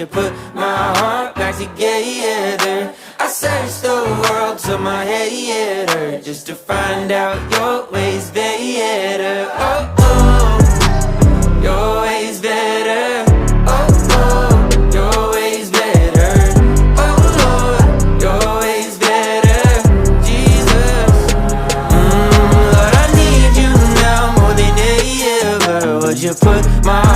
you put my heart back together? I searched the world till my head hurt, just to find out your ways better. Oh, oh, your ways better. Oh, oh, your ways better. Oh, Lord, your ways better. Jesus, Lord, I need you now more than ever. Would you put my